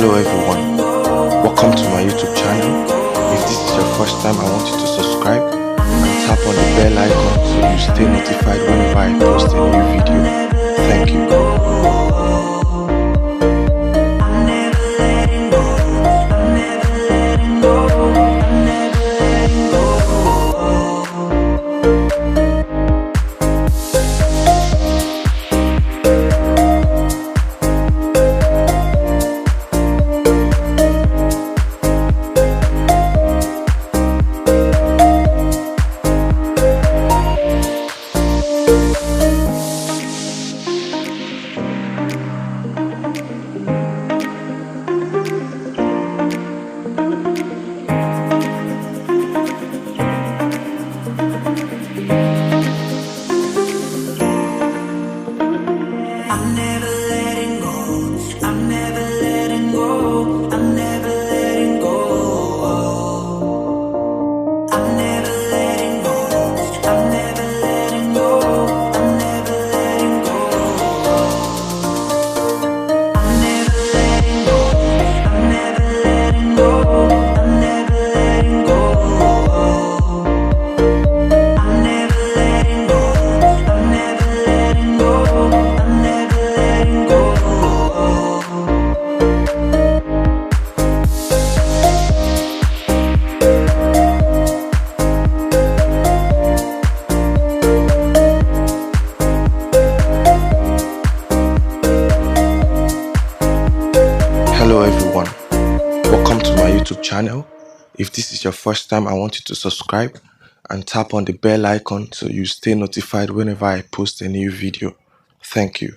Hello everyone, welcome to my YouTube channel. If this is your first time, I want you to subscribe and tap on the bell icon so you stay notified whenever I post a new video. Thank you. I'm never letting go. I'm never letting go. I'm never letting go. I'm never letting go. I'm never letting go. I'm never letting go. I'm never letting go. I'm never letting go. I'm never letting go. I'm never letting go. I'm never letting go. I'm never letting go. Hello everyone, welcome to my YouTube channel. If this is your first time, I want you to subscribe and tap on the bell icon so you stay notified whenever I post a new video. Thank you.